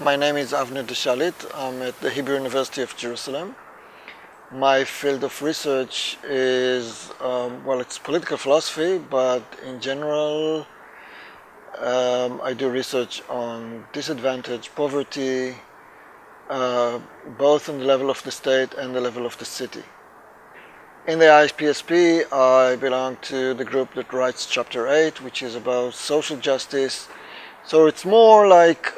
My name is Avner de-Shalit. I'm at the Bilgi University of Jerusalem. My field of research is, it's political philosophy, but in general, I do research on disadvantage, poverty, both on the level of the state and the level of the city. In the IPSP, I belong to the group that writes Chapter 8, which is about social justice. So it's more like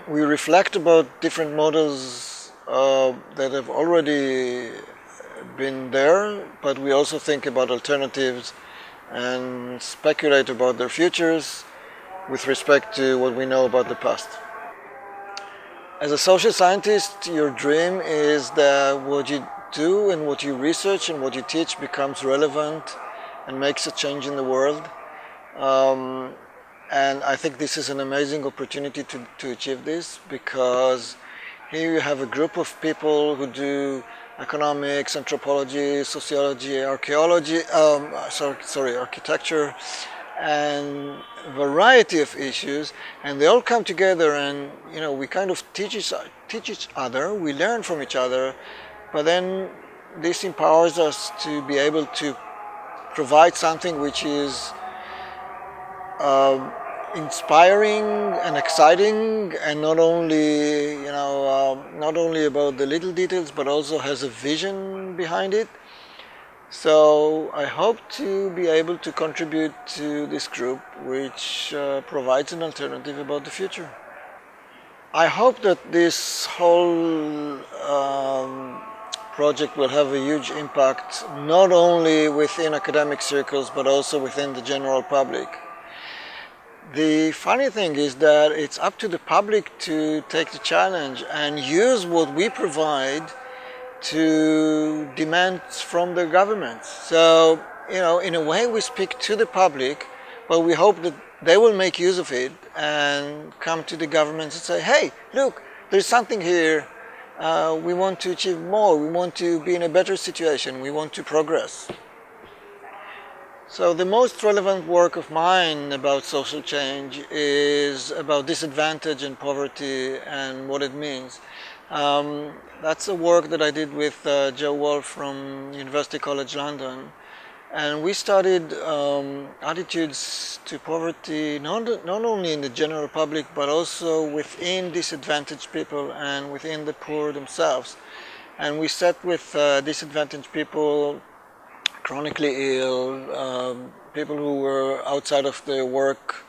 we reflect about different models that have already been there, but we also think about alternatives and speculate about their futures with respect to what we know about the past. As a social scientist, your dream is that what you do and what you research and what you teach becomes relevant and makes a change in the world. And I think this is an amazing opportunity to achieve this, because here you have a group of people who do economics, anthropology, sociology, archaeology, architecture, and a variety of issues, and they all come together, and we kind of teach each other, we learn from each other, but then this empowers us to be able to provide something which is inspiring and exciting, and not only about the little details, but also has a vision behind it. So I hope to be able to contribute to this group, which provides an alternative about the future. I hope that this whole project will have a huge impact, not only within academic circles, but also within the general public. The funny thing is that it's up to the public to take the challenge and use what we provide to demand from the governments. So, in a way we speak to the public, but we hope that they will make use of it and come to the governments and say, hey, look, there's something here. We want to achieve more. We want to be in a better situation. We want to progress. So the most relevant work of mine about social change is about disadvantage and poverty and what it means. That's a work that I did with Joe Wolf from University College London, and we studied attitudes to poverty not only in the general public, but also within disadvantaged people and within the poor themselves. And we sat with disadvantaged people, chronically ill, people who were outside of their work,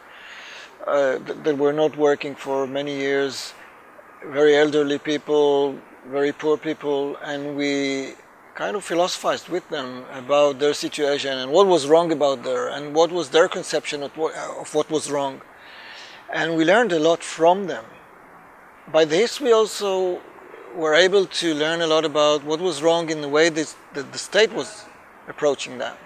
that were not working for many years, very elderly people, very poor people, and we kind of philosophized with them about their situation and what was wrong about there, and what was their conception of what was wrong. And we learned a lot from them. By this, we also were able to learn a lot about what was wrong in the way that the state was approaching that.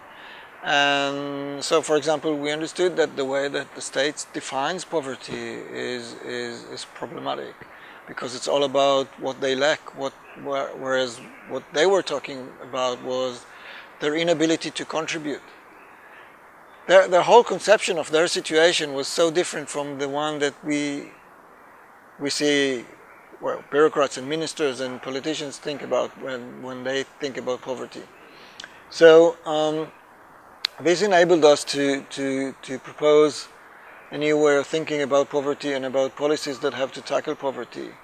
And so, for example, we understood that the way that the state defines poverty is problematic, because it's all about what they lack, whereas what they were talking about was their inability to contribute. Their whole conception of their situation was so different from the one that we see, bureaucrats and ministers and politicians think about when they think about poverty. So this enabled us to propose a new way of thinking about poverty and about policies that have to tackle poverty.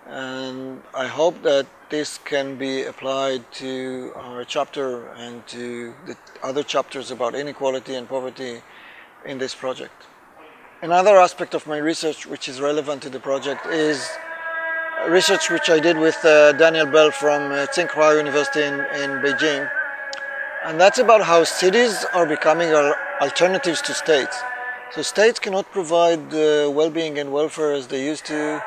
And I hope that this can be applied to our chapter and to the other chapters about inequality and poverty in this project. Another aspect of my research which is relevant to the project is research which I did with Daniel Bell from Tsinghua University in Beijing. And that's about how cities are becoming alternatives to states. So states cannot provide well-being and welfare as they used to,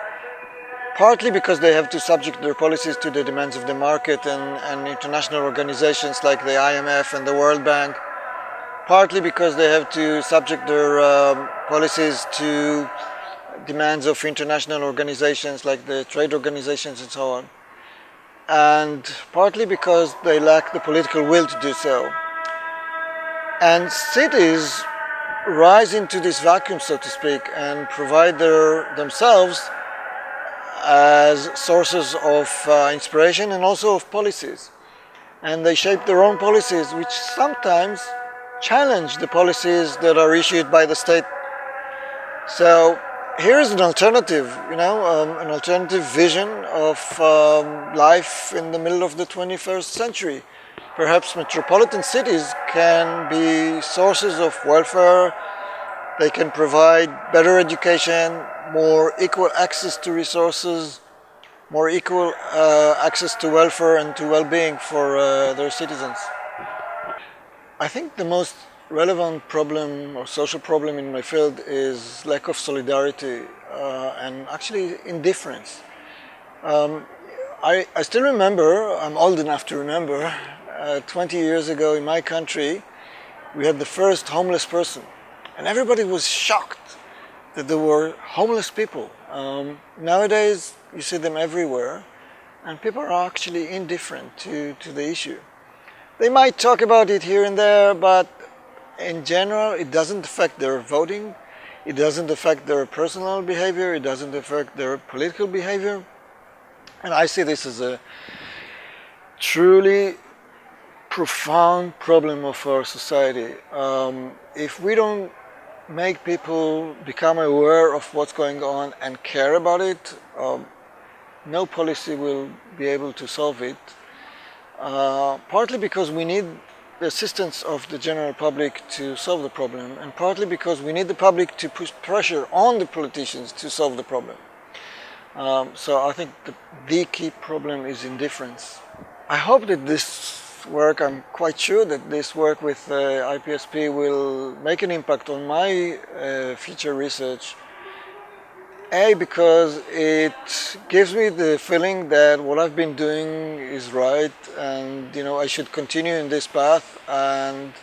partly because they have to subject their policies to the demands of the market and international organizations like the IMF and the World Bank, partly because they have to subject their policies to demands of international organizations like the trade organizations and so on, and partly because they lack the political will to do so. And cities rise into this vacuum, so to speak, and provide themselves as sources of inspiration and also of policies. And they shape their own policies, which sometimes challenge the policies that are issued by the state. So here is an alternative, an alternative vision of life in the middle of the 21st century. Perhaps metropolitan cities can be sources of welfare. They can provide better education, more equal access to resources, more equal access to welfare and to well-being for their citizens. I think the most relevant problem or social problem in my field is lack of solidarity and actually indifference. I still remember, I'm old enough to remember, 20 years ago in my country, we had the first homeless person. And everybody was shocked that there were homeless people. Nowadays, you see them everywhere, and people are actually indifferent to the issue. They might talk about it here and there, but in general, it doesn't affect their voting, it doesn't affect their personal behavior, it doesn't affect their political behavior. And I see this as a truly profound problem of our society. If we don't make people become aware of what's going on and care about it, no policy will be able to solve it. Partly because we need the assistance of the general public to solve the problem, and partly because we need the public to push pressure on the politicians to solve the problem. So I think the key problem is indifference. I hope that this work, I'm quite sure that this work with IPSP will make an impact on my future research. Because it gives me the feeling that what I've been doing is right, and I should continue in this path, and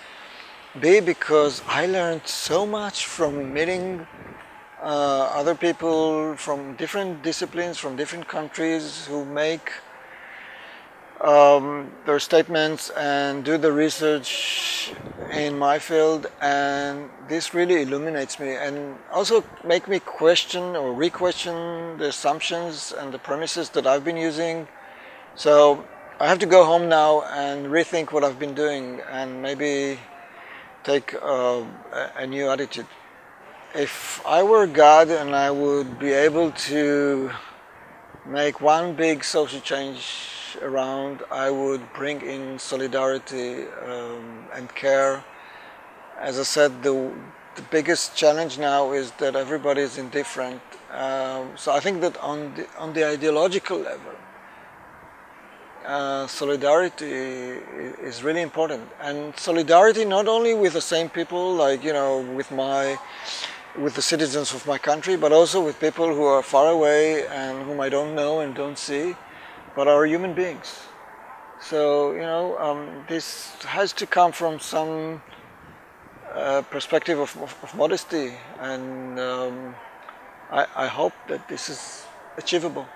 B, because I learned so much from meeting other people from different disciplines, from different countries, who make their statements and do the research in my field, and this really illuminates me and also make me question or re-question the assumptions and the premises that I've been using. So I have to go home now and rethink what I've been doing and maybe take a new attitude. If I were God and I would be able to make one big social change around, I would bring in solidarity and care. As I said, the biggest challenge now is that everybody is indifferent. So I think that on the ideological level, solidarity is really important. And solidarity not only with the same people, like with the citizens of my country, but also with people who are far away and whom I don't know and don't see, but are human beings. So, this has to come from some perspective of modesty, and I hope that this is achievable.